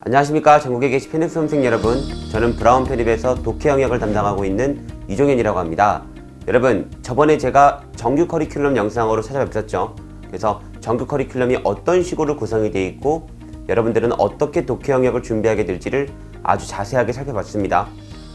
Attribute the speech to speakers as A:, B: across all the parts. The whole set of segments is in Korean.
A: 안녕하십니까. 전국에 계신 편입 수험생 여러분, 저는 브라운 편입에서 독해 영역을 담당하고 있는 이종현이라고 합니다. 여러분, 저번에 제가 정규 커리큘럼 영상으로 찾아뵙었죠. 그래서 정규 커리큘럼이 어떤 식으로 구성이 되어 있고 여러분들은 어떻게 독해 영역을 준비하게 될지를 아주 자세하게 살펴봤습니다.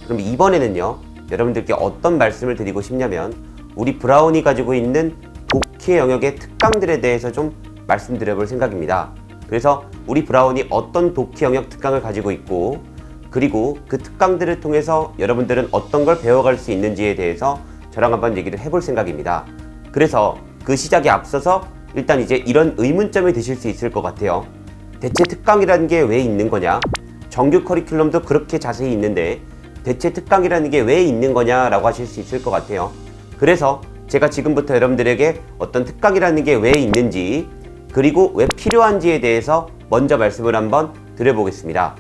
A: 그럼 이번에는요, 여러분들께 어떤 말씀을 드리고 싶냐면 우리 브라운이 가지고 있는 독해 영역의 특강들에 대해서 좀 말씀드려볼 생각입니다. 그래서 우리 브라운이 어떤 독해 영역 특강을 가지고 있고, 그리고 그 특강들을 통해서 여러분들은 어떤 걸 배워갈 수 있는지에 대해서 저랑 한번 얘기를 해볼 생각입니다. 그래서 그 시작에 앞서서 일단 이제 이런 의문점이 드실 수 있을 것 같아요. 대체 특강이라는 게 왜 있는 거냐? 정규 커리큘럼도 그렇게 자세히 있는데 대체 특강이라는 게 왜 있는 거냐라고 하실 수 있을 것 같아요. 그래서 제가 지금부터 여러분들에게 어떤 특강이라는 게 왜 있는지, 그리고 왜 필요한지에 대해서 먼저 말씀을 한번 드려보겠습니다.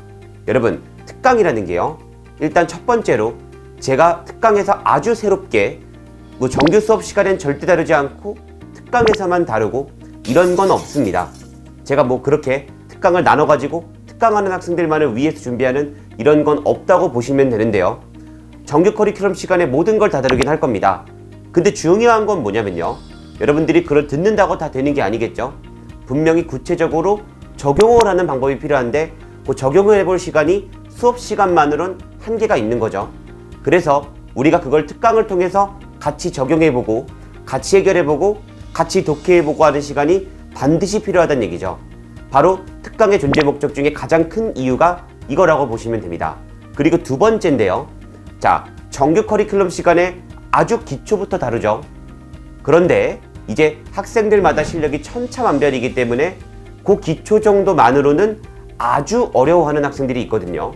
A: 여러분, 특강이라는 게요, 일단 첫 번째로 제가 특강에서 아주 새롭게 정규 수업 시간엔 절대 다루지 않고 특강에서만 다루고 이런 건 없습니다. 제가 그렇게 특강을 나눠가지고 특강하는 학생들만을 위해서 준비하는 이런 건 없다고 보시면 되는데요. 정규 커리큘럼 시간에 모든 걸 다 다루긴 할 겁니다. 근데 중요한 건 뭐냐면요, 여러분들이 그걸 듣는다고 다 되는 게 아니겠죠. 분명히 구체적으로 적용을 하는 방법이 필요한데 그 적용을 해볼 시간이 수업 시간만으론 한계가 있는 거죠. 그래서 우리가 그걸 특강을 통해서 같이 적용해보고 같이 해결해보고 같이 독해해보고 하는 시간이 반드시 필요하다는 얘기죠. 바로 특강의 존재 목적 중에 가장 큰 이유가 이거라고 보시면 됩니다. 그리고 두 번째인데요, 자, 정규 커리큘럼 시간에 아주 기초부터 다루죠. 그런데 이제 학생들마다 실력이 천차만별이기 때문에 그 기초 정도만으로는 아주 어려워하는 학생들이 있거든요.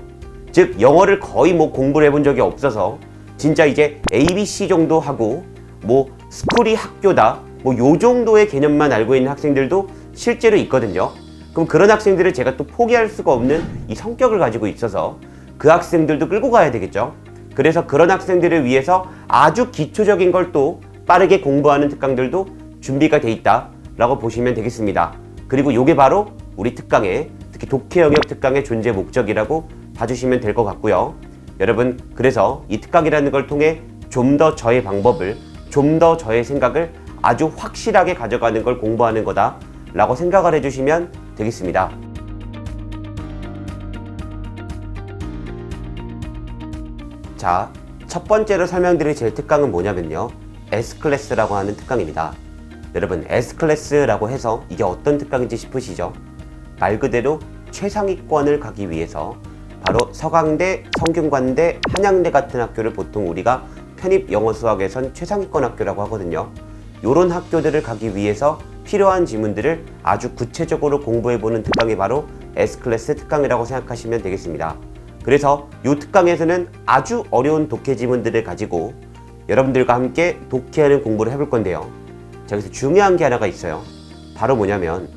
A: 즉, 영어를 거의 공부를 해본 적이 없어서 진짜 이제 ABC 정도 하고 스쿨이 학교다 요 정도의 개념만 알고 있는 학생들도 실제로 있거든요. 그럼 그런 학생들을 제가 또 포기할 수가 없는 이 성격을 가지고 있어서 그 학생들도 끌고 가야 되겠죠. 그래서 그런 학생들을 위해서 아주 기초적인 걸 또 빠르게 공부하는 특강들도 준비가 돼 있다 라고 보시면 되겠습니다. 그리고 요게 바로 우리 특강의, 특히 독해 영역 특강의 존재 목적이라고 봐주시면 될 것 같고요. 여러분, 그래서 이 특강이라는 걸 통해 좀 더 저의 방법을, 좀 더 저의 생각을 아주 확실하게 가져가는 걸 공부하는 거다 라고 생각을 해주시면 되겠습니다. 자, 첫 번째로 설명드릴 제 특강은 뭐냐면요, S클래스라고 하는 특강입니다. 여러분, S클래스라고 해서 이게 어떤 특강인지 싶으시죠? 말 그대로 최상위권을 가기 위해서 바로 서강대, 성균관대, 한양대 같은 학교를 보통 우리가 편입 영어 수학에선 최상위권 학교라고 하거든요. 요런 학교들을 가기 위해서 필요한 지문들을 아주 구체적으로 공부해보는 특강이 바로 S클래스 특강이라고 생각하시면 되겠습니다. 그래서 이 특강에서는 아주 어려운 독해 지문들을 가지고 여러분들과 함께 독해하는 공부를 해볼 건데요. 자, 여기서 중요한 게 하나가 있어요. 바로 뭐냐면,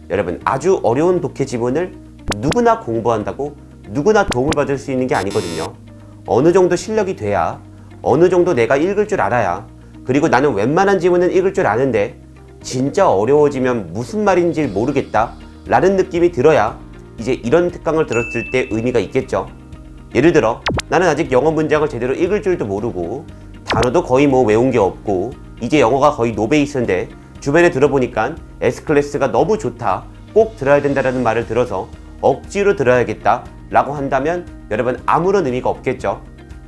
A: 여러분, 아주 어려운 독해 지문을 누구나 공부한다고 누구나 도움을 받을 수 있는 게 아니거든요. 어느 정도 실력이 돼야, 어느 정도 내가 읽을 줄 알아야, 그리고 나는 웬만한 지문은 읽을 줄 아는데 진짜 어려워지면 무슨 말인지 모르겠다 라는 느낌이 들어야 이제 이런 특강을 들었을 때 의미가 있겠죠. 예를 들어, 나는 아직 영어 문장을 제대로 읽을 줄도 모르고 단어도 거의 외운 게 없고 이제 영어가 거의 노베이스인데 주변에 들어보니까 S클래스가 너무 좋다, 꼭 들어야 된다라는 말을 들어서 억지로 들어야겠다 라고 한다면 여러분, 아무런 의미가 없겠죠.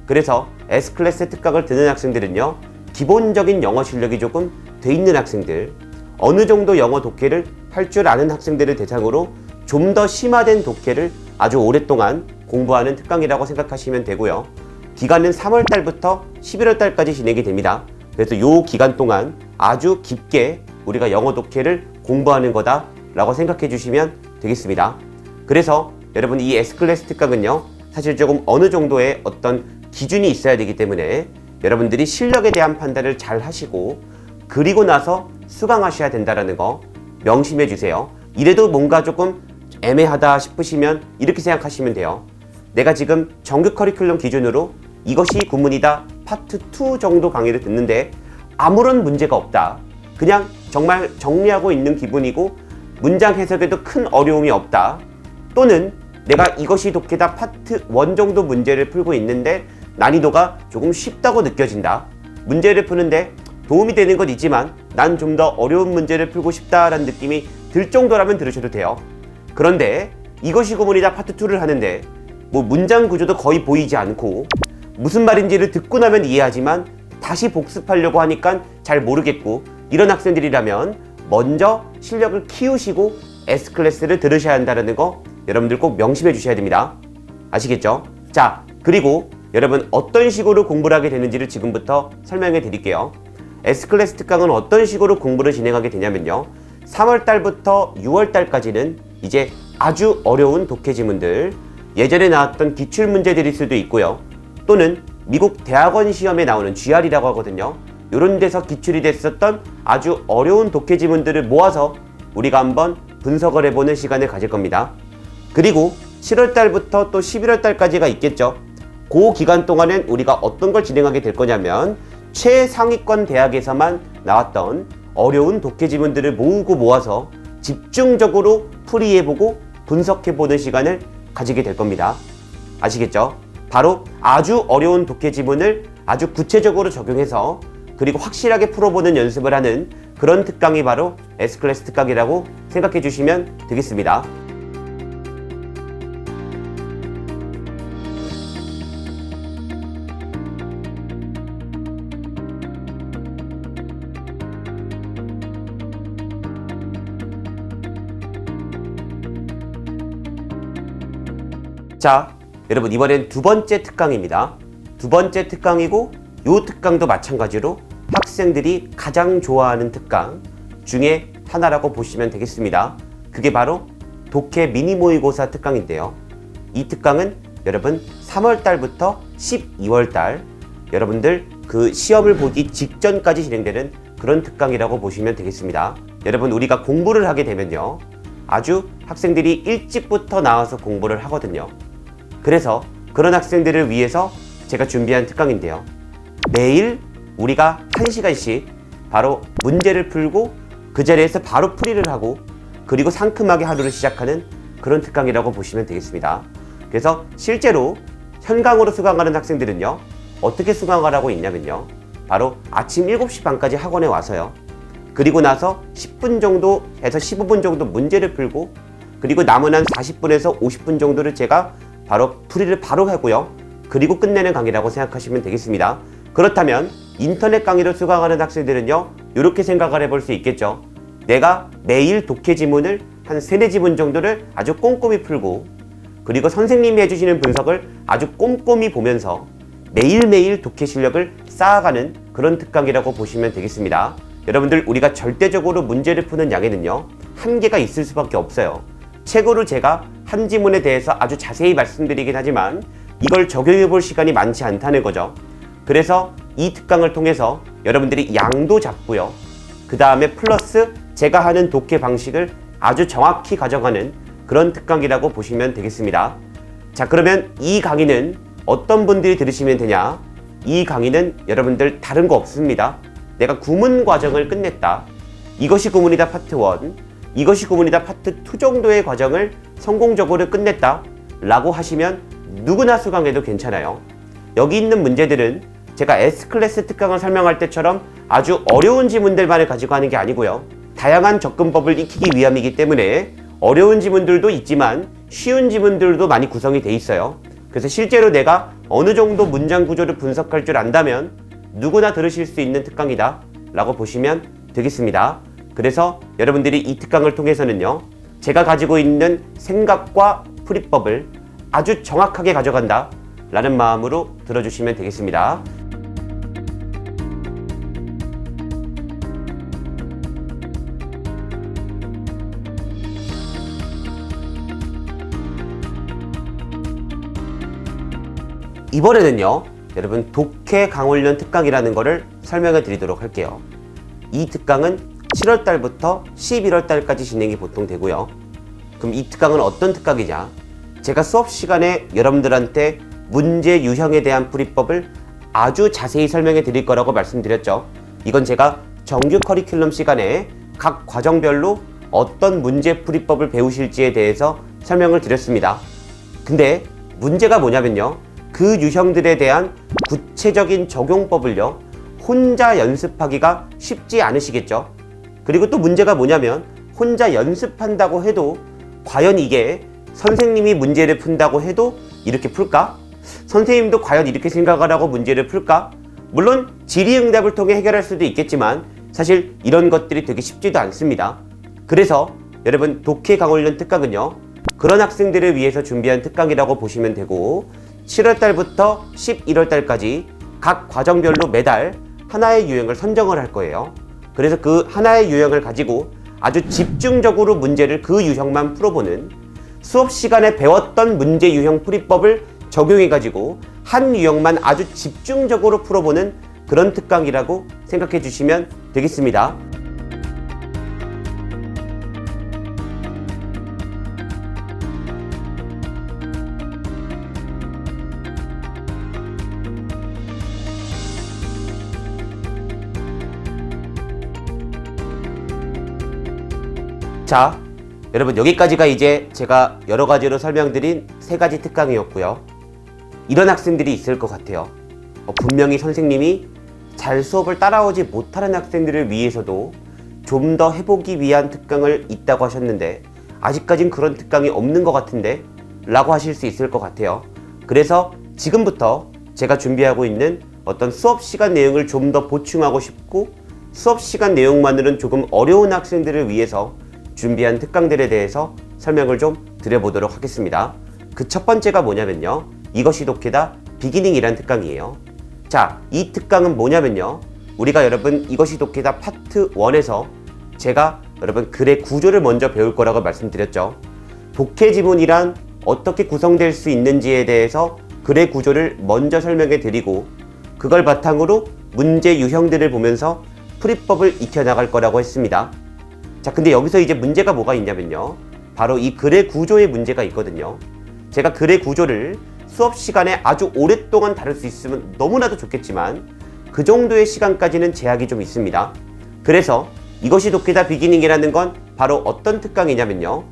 A: 그래서 S클래스 특강을 듣는 학생들은요, 기본적인 영어 실력이 조금 돼 있는 학생들, 어느 정도 영어 독해를 할 줄 아는 학생들을 대상으로 좀 더 심화된 독해를 아주 오랫동안 공부하는 특강이라고 생각하시면 되고요. 기간은 3월달부터 11월달까지 진행이 됩니다. 그래서 이 기간 동안 아주 깊게 우리가 영어 독해를 공부하는 거다 라고 생각해 주시면 되겠습니다. 그래서 여러분, 이 S클래스 특강은요, 사실 조금 어느 정도의 어떤 기준이 있어야 되기 때문에 여러분들이 실력에 대한 판단을 잘 하시고 그리고 나서 수강하셔야 된다는 거 명심해 주세요. 이래도 뭔가 조금 애매하다 싶으시면 이렇게 생각하시면 돼요. 내가 지금 정규 커리큘럼 기준으로 이것이 구문이다 파트 2 정도 강의를 듣는데 아무런 문제가 없다, 그냥 정말 정리하고 있는 기분이고 문장 해석에도 큰 어려움이 없다, 또는 내가 이것이 독해다 파트 1 정도 문제를 풀고 있는데 난이도가 조금 쉽다고 느껴진다. 문제를 푸는데 도움이 되는 건 있지만 난 좀 더 어려운 문제를 풀고 싶다라는 느낌이 들 정도라면 들으셔도 돼요. 그런데 이것이 고문이다 파트 2를 하는데 뭐 문장 구조도 거의 보이지 않고 무슨 말인지를 듣고 나면 이해하지만 다시 복습하려고 하니까 잘 모르겠고 이런 학생들이라면 먼저 실력을 키우시고 S클래스를 들으셔야 한다는 거 여러분들 꼭 명심해 주셔야 됩니다. 아시겠죠? 자, 그리고 여러분 어떤 식으로 공부를 하게 되는지를 지금부터 설명해 드릴게요. S클래스 특강은 어떤 식으로 공부를 진행하게 되냐면요. 3월달부터 6월달까지는 이제 아주 어려운 독해 지문들, 예전에 나왔던 기출문제들일 수도 있고요. 또는 미국 대학원 시험에 나오는 GR이라고 하거든요. 이런 데서 기출이 됐었던 아주 어려운 독해 지문들을 모아서 우리가 한번 분석을 해보는 시간을 가질 겁니다. 그리고 7월달부터 또 11월달까지가 있겠죠. 그 기간 동안엔 우리가 어떤 걸 진행하게 될 거냐면 최상위권 대학에서만 나왔던 어려운 독해 지문들을 모으고 모아서 집중적으로 풀이해보고 분석해보는 시간을 가지게 될 겁니다. 아시겠죠? 바로 아주 어려운 독해 지문을 아주 구체적으로 적용해서 그리고 확실하게 풀어보는 연습을 하는 그런 특강이 바로 S클래스 특강이라고 생각해 주시면 되겠습니다. 자, 여러분 이번엔 두 번째 특강입니다. 두 번째 특강이고 이 특강도 마찬가지로 학생들이 가장 좋아하는 특강 중에 하나라고 보시면 되겠습니다. 그게 바로 독해 미니 모의고사 특강인데요. 이 특강은 여러분 3월달부터 12월달 여러분들 그 시험을 보기 직전까지 진행되는 그런 특강이라고 보시면 되겠습니다. 여러분 우리가 공부를 하게 되면요. 아주 학생들이 일찍부터 나와서 공부를 하거든요. 그래서 그런 학생들을 위해서 제가 준비한 특강인데요. 매일 우리가 1시간씩 바로 문제를 풀고 그 자리에서 바로 풀이를 하고 그리고 상큼하게 하루를 시작하는 그런 특강이라고 보시면 되겠습니다. 그래서 실제로 현강으로 수강하는 학생들은요. 어떻게 수강을 하고 있냐면요. 바로 아침 7시 반까지 학원에 와서요. 그리고 나서 10분 정도에서 15분 정도 문제를 풀고 그리고 남은 한 40분에서 50분 정도를 제가 바로 풀이를 바로 하고요. 그리고 끝내는 강의라고 생각하시면 되겠습니다. 그렇다면 인터넷 강의로 수강하는 학생들은요. 이렇게 생각을 해볼 수 있겠죠. 내가 매일 독해 지문을 한 3-4지문 정도를 아주 꼼꼼히 풀고 그리고 선생님이 해주시는 분석을 아주 꼼꼼히 보면서 매일매일 독해 실력을 쌓아가는 그런 특강이라고 보시면 되겠습니다. 여러분들 우리가 절대적으로 문제를 푸는 양에는요. 한계가 있을 수밖에 없어요. 책으로 제가 한 지문에 대해서 아주 자세히 말씀드리긴 하지만 이걸 적용해 볼 시간이 많지 않다는 거죠. 그래서 이 특강을 통해서 여러분들이 양도 잡고요. 그 다음에 플러스 제가 하는 독해 방식을 아주 정확히 가져가는 그런 특강이라고 보시면 되겠습니다. 자, 그러면 이 강의는 어떤 분들이 들으시면 되냐? 이 강의는 여러분들 다른 거 없습니다. 내가 구문 과정을 끝냈다. 이것이 구문이다 파트 1, 이것이 구문이다 파트 2 정도의 과정을 성공적으로 끝냈다 라고 하시면 누구나 수강해도 괜찮아요. 여기 있는 문제들은 제가 S클래스 특강을 설명할 때처럼 아주 어려운 지문들만을 가지고 하는 게 아니고요. 다양한 접근법을 익히기 위함이기 때문에 어려운 지문들도 있지만 쉬운 지문들도 많이 구성이 돼 있어요. 그래서 실제로 내가 어느 정도 문장 구조를 분석할 줄 안다면 누구나 들으실 수 있는 특강이다 라고 보시면 되겠습니다. 그래서 여러분들이 이 특강을 통해서는요. 제가 가지고 있는 생각과 풀이법을 아주 정확하게 가져간다 라는 마음으로 들어주시면 되겠습니다. 이번에는요. 여러분 독해 강훈련 특강이라는 거를 설명해 드리도록 할게요. 이 특강은 7월달부터 11월달까지 진행이 보통 되고요. 그럼 이 특강은 어떤 특강이냐? 제가 수업 시간에 여러분들한테 문제 유형에 대한 풀이법을 아주 자세히 설명해 드릴 거라고 말씀드렸죠. 이건 제가 정규 커리큘럼 시간에 각 과정별로 어떤 문제 풀이법을 배우실지에 대해서 설명을 드렸습니다. 근데 문제가 뭐냐면요, 그 유형들에 대한 구체적인 적용법을요 혼자 연습하기가 쉽지 않으시겠죠. 그리고 또 문제가 뭐냐면 혼자 연습한다고 해도 과연 이게 선생님이 문제를 푼다고 해도 이렇게 풀까? 선생님도 과연 이렇게 생각을 하고 문제를 풀까? 물론 질의응답을 통해 해결할 수도 있겠지만 사실 이런 것들이 되게 쉽지도 않습니다. 그래서 여러분, 독해 강원련 특강은요 그런 학생들을 위해서 준비한 특강이라고 보시면 되고, 7월달부터 11월달까지 각 과정별로 매달 하나의 유형을 선정을 할 거예요. 그래서 그 하나의 유형을 가지고 아주 집중적으로 문제를 그 유형만 풀어보는, 수업 시간에 배웠던 문제 유형 풀이법을 적용해 가지고 한 유형만 아주 집중적으로 풀어보는 그런 특강이라고 생각해 주시면 되겠습니다. 자, 여러분, 여기까지가 이제 제가 여러 가지로 설명드린 3가지 특강이었고요. 이런 학생들이 있을 것 같아요. 분명히 선생님이 잘 수업을 따라오지 못하는 학생들을 위해서도 좀 더 해보기 위한 특강을 있다고 하셨는데 아직까진 그런 특강이 없는 것 같은데 라고 하실 수 있을 것 같아요. 그래서 지금부터 제가 준비하고 있는 어떤 수업 시간 내용을 좀 더 보충하고 싶고, 수업 시간 내용만으로는 조금 어려운 학생들을 위해서 준비한 특강들에 대해서 설명을 좀 드려보도록 하겠습니다. 그 첫 번째가 뭐냐면요, 이것이 독해다 비기닝이란 특강이에요. 자, 이 특강은 뭐냐면요, 우리가 여러분 이것이 독해다 파트 1에서 제가 여러분 글의 구조를 먼저 배울 거라고 말씀드렸죠. 독해 지문이란 어떻게 구성될 수 있는지에 대해서 글의 구조를 먼저 설명해 드리고, 그걸 바탕으로 문제 유형들을 보면서 풀이법을 익혀나갈 거라고 했습니다. 자, 근데 여기서 이제 문제가 뭐가 있냐면요, 바로 이 글의 구조에 문제가 있거든요. 제가 글의 구조를 수업 시간에 아주 오랫동안 다룰 수 있으면 너무나도 좋겠지만 그 정도의 시간까지는 제약이 좀 있습니다. 그래서 이것이 독해다 비기닝이라는 건 바로 어떤 특강이냐면요,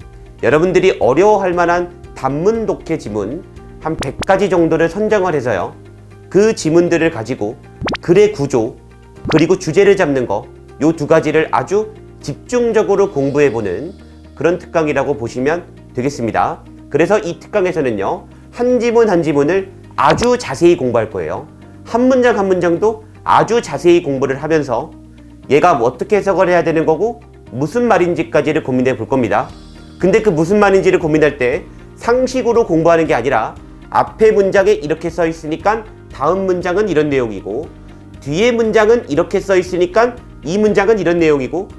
A: 여러분들이 어려워할 만한 단문 독해 지문 한 100가지 정도를 선정을 해서요, 그 지문들을 가지고 글의 구조 그리고 주제를 잡는 거, 요 2가지를 아주 집중적으로 공부해보는 그런 특강이라고 보시면 되겠습니다. 그래서 이 특강에서는요, 한 지문 한 지문을 아주 자세히 공부할 거예요. 한 문장 한 문장도 아주 자세히 공부를 하면서 얘가 어떻게 해석을 해야 되는 거고 무슨 말인지까지를 고민해 볼 겁니다. 근데 그 무슨 말인지를 고민할 때 상식으로 공부하는 게 아니라 앞에 문장에 이렇게 써 있으니까 다음 문장은 이런 내용이고, 뒤에 문장은 이렇게 써 있으니까 이 문장은 이런 내용이고,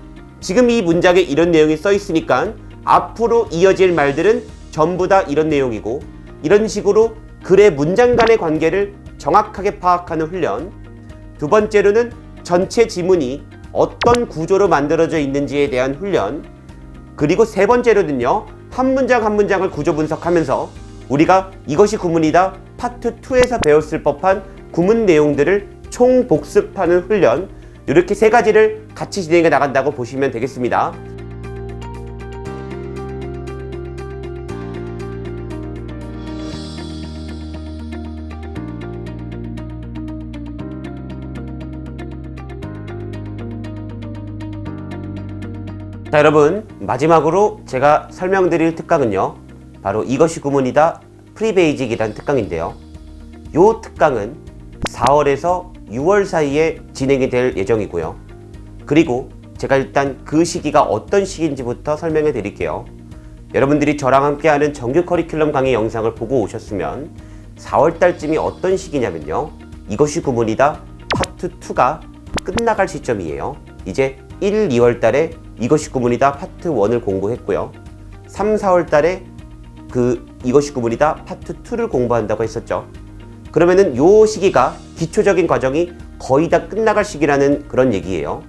A: 지금 이 문장에 이런 내용이 써 있으니까 앞으로 이어질 말들은 전부 다 이런 내용이고, 이런 식으로 글의 문장 간의 관계를 정확하게 파악하는 훈련. 2번째로는 전체 지문이 어떤 구조로 만들어져 있는지에 대한 훈련. 그리고 3번째로는요, 한 문장 한 문장을 구조 분석하면서 우리가 이것이 구문이다 파트 2에서 배웠을 법한 구문 내용들을 총복습하는 훈련. 이렇게 3가지를 같이 진행해 나간다고 보시면 되겠습니다. 자, 여러분, 마지막으로 제가 설명드릴 특강은요, 바로 이것이 구문이다 프리베이직이라는 특강인데요, 이 특강은 4월에서 6월 사이에 진행이 될 예정이고요. 그리고 제가 일단 그 시기가 어떤 시기인지부터 설명해 드릴게요. 여러분들이 저랑 함께하는 정규 커리큘럼 강의 영상을 보고 오셨으면 4월달쯤이 어떤 시기냐면요, 이것이 구문이다 파트 2가 끝나갈 시점이에요. 이제 1, 2월달에 이것이 구문이다 파트 1을 공부했고요, 3, 4월달에 그 이것이 구문이다 파트 2를 공부한다고 했었죠. 그러면은 요 시기가 기초적인 과정이 거의 다 끝나갈 시기라는 그런 얘기예요.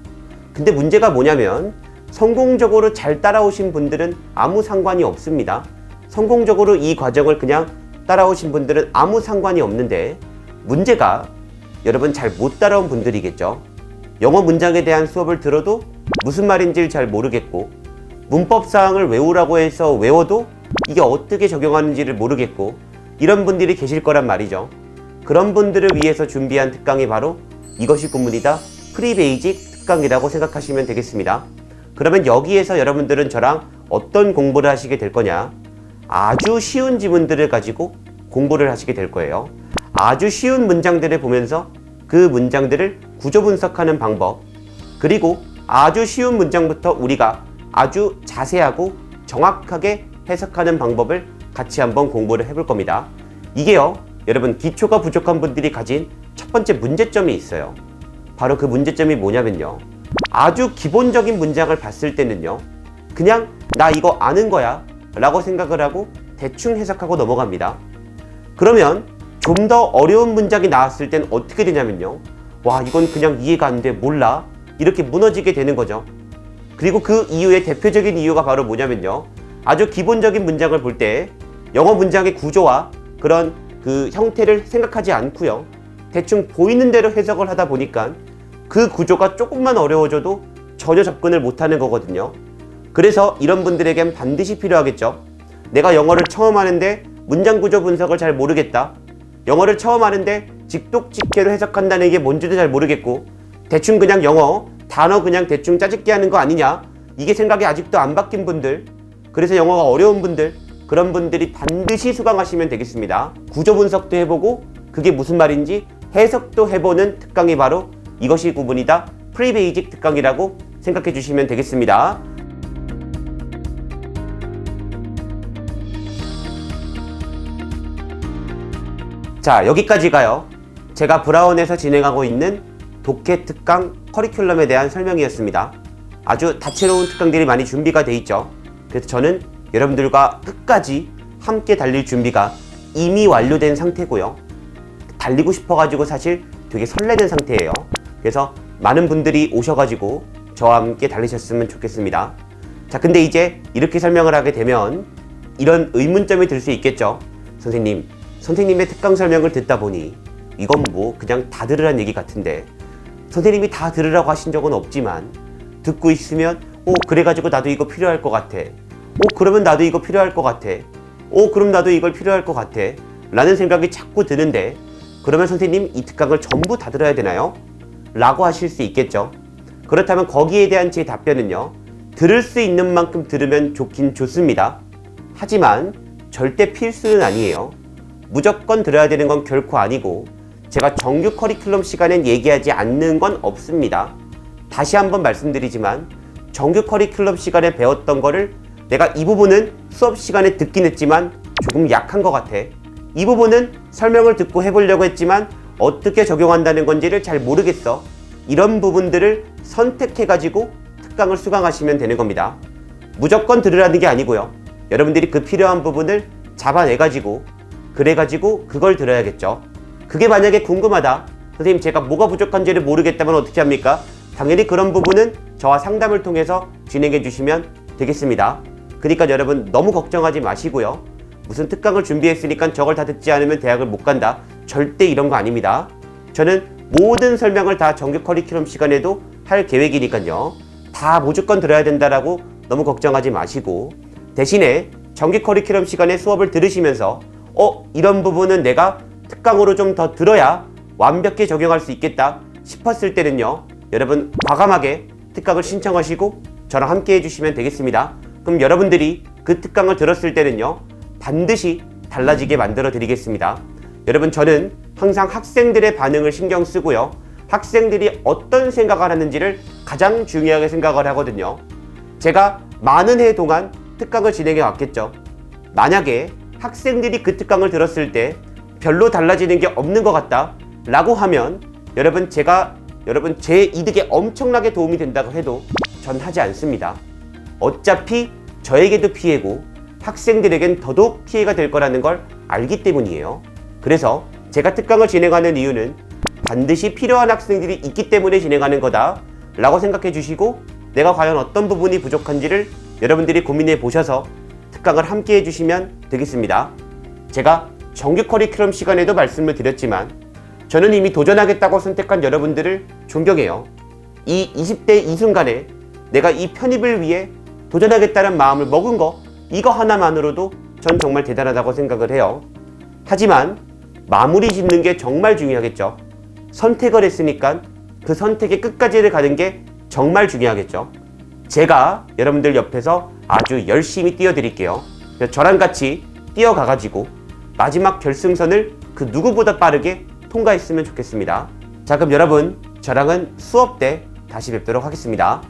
A: 근데 문제가 뭐냐면 성공적으로 잘 따라오신 분들은 아무 상관이 없습니다. 성공적으로 이 과정을 그냥 따라오신 분들은 아무 상관이 없는데, 문제가 여러분 잘 못 따라온 분들이겠죠. 영어 문장에 대한 수업을 들어도 무슨 말인지를 잘 모르겠고, 문법사항을 외우라고 해서 외워도 이게 어떻게 적용하는지를 모르겠고 이런 분들이 계실 거란 말이죠. 그런 분들을 위해서 준비한 특강이 바로 이것이 군문이다 프리베이직 특강이라고 생각하시면 되겠습니다. 그러면 여기에서 여러분들은 저랑 어떤 공부를 하시게 될 거냐, 아주 쉬운 지문들을 가지고 공부를 하시게 될 거예요. 아주 쉬운 문장들을 보면서 그 문장들을 구조 분석하는 방법, 그리고 아주 쉬운 문장부터 우리가 아주 자세하고 정확하게 해석하는 방법을 같이 한번 공부를 해볼 겁니다. 이게요, 여러분 기초가 부족한 분들이 가진 첫 번째 문제점이 있어요. 바로 그 문제점이 뭐냐면요, 아주 기본적인 문장을 봤을 때는요, 그냥 나 이거 아는 거야 라고 생각을 하고 대충 해석하고 넘어갑니다. 그러면 좀 더 어려운 문장이 나왔을 땐 어떻게 되냐면요, 와 이건 그냥 이해가 안 돼, 몰라, 이렇게 무너지게 되는 거죠. 그리고 그 이유의 대표적인 이유가 바로 뭐냐면요, 아주 기본적인 문장을 볼 때 영어 문장의 구조와 그런 그 형태를 생각하지 않고요, 대충 보이는 대로 해석을 하다 보니까 그 구조가 조금만 어려워져도 전혀 접근을 못하는 거거든요. 그래서 이런 분들에겐 반드시 필요하겠죠. 내가 영어를 처음 하는데 문장 구조 분석을 잘 모르겠다, 영어를 처음 하는데 직독직해로 해석한다는 게 뭔지도 잘 모르겠고 대충 그냥 영어 단어 그냥 대충 짜집기 하는 거 아니냐, 이게 생각이 아직도 안 바뀐 분들, 그래서 영어가 어려운 분들, 그런 분들이 반드시 수강하시면 되겠습니다. 구조 분석도 해보고 그게 무슨 말인지 해석도 해보는 특강이 바로 이것이 구문이다 프리베이직 특강이라고 생각해 주시면 되겠습니다. 자, 여기까지가요, 제가 브라운에서 진행하고 있는 독해 특강 커리큘럼에 대한 설명이었습니다. 아주 다채로운 특강들이 많이 준비가 돼 있죠. 그래서 저는 여러분들과 끝까지 함께 달릴 준비가 이미 완료된 상태고요, 달리고 싶어가지고 사실 되게 설레는 상태예요. 그래서 많은 분들이 오셔가지고 저와 함께 달리셨으면 좋겠습니다. 자, 근데 이제 이렇게 설명을 하게 되면 이런 의문점이 들 수 있겠죠. 선생님의 특강 설명을 듣다 보니 이건 뭐 그냥 다 들으란 얘기 같은데, 선생님이 다 들으라고 하신 적은 없지만 듣고 있으면 그래가지고 나도 이거 필요할 것 같아, 그러면 나도 이거 필요할 것 같아, 그럼 나도 이걸 필요할 것 같아 라는 생각이 자꾸 드는데, 그러면 선생님 이 특강을 전부 다 들어야 되나요? 라고 하실 수 있겠죠. 그렇다면 거기에 대한 제 답변은요, 들을 수 있는 만큼 들으면 좋긴 좋습니다. 하지만 절대 필수는 아니에요. 무조건 들어야 되는 건 결코 아니고 제가 정규 커리큘럼 시간엔 얘기하지 않는 건 없습니다. 다시 한번 말씀드리지만 정규 커리큘럼 시간에 배웠던 거를 내가 이 부분은 수업 시간에 듣긴 했지만 조금 약한 것 같아, 이 부분은 설명을 듣고 해보려고 했지만 어떻게 적용한다는 건지를 잘 모르겠어, 이런 부분들을 선택해가지고 특강을 수강하시면 되는 겁니다. 무조건 들으라는 게 아니고요, 여러분들이 그 필요한 부분을 잡아내가지고 그래가지고 그걸 들어야겠죠. 그게 만약에 궁금하다, 선생님 제가 뭐가 부족한지를 모르겠다면 어떻게 합니까? 당연히 그런 부분은 저와 상담을 통해서 진행해 주시면 되겠습니다. 그러니까 여러분 너무 걱정하지 마시고요, 무슨 특강을 준비했으니까 저걸 다 듣지 않으면 대학을 못 간다, 절대 이런 거 아닙니다. 저는 모든 설명을 다 정규 커리큘럼 시간에도 할 계획이니까요, 다 무조건 들어야 된다라고 너무 걱정하지 마시고, 대신에 정규 커리큘럼 시간에 수업을 들으시면서 이런 부분은 내가 특강으로 좀 더 들어야 완벽히 적용할 수 있겠다 싶었을 때는요, 여러분 과감하게 특강을 신청하시고 저랑 함께 해주시면 되겠습니다. 그럼 여러분들이 그 특강을 들었을 때는요, 반드시 달라지게 만들어 드리겠습니다. 여러분 저는 항상 학생들의 반응을 신경 쓰고요, 학생들이 어떤 생각을 하는지를 가장 중요하게 생각을 하거든요. 제가 많은 해 동안 특강을 진행해 왔겠죠. 만약에 학생들이 그 특강을 들었을 때 별로 달라지는 게 없는 것 같다 라고 하면 여러분 제 이득에 엄청나게 도움이 된다고 해도 전 하지 않습니다. 어차피 저에게도 피해고 학생들에겐 더더욱 피해가 될 거라는 걸 알기 때문이에요. 그래서 제가 특강을 진행하는 이유는 반드시 필요한 학생들이 있기 때문에 진행하는 거다 라고 생각해 주시고, 내가 과연 어떤 부분이 부족한지를 여러분들이 고민해 보셔서 특강을 함께 해주시면 되겠습니다. 제가 정규 커리큘럼 시간에도 말씀을 드렸지만 저는 이미 도전하겠다고 선택한 여러분들을 존경해요. 이 20대 이 순간에 내가 이 편입을 위해 도전하겠다는 마음을 먹은 거, 이거 하나만으로도 전 정말 대단하다고 생각을 해요. 하지만 마무리 짓는 게 정말 중요하겠죠. 선택을 했으니까 그 선택의 끝까지를 가는 게 정말 중요하겠죠. 제가 여러분들 옆에서 아주 열심히 띄워드릴게요. 저랑 같이 뛰어가가지고 마지막 결승선을 그 누구보다 빠르게 통과했으면 좋겠습니다. 자, 그럼 여러분 저랑은 수업 때 다시 뵙도록 하겠습니다.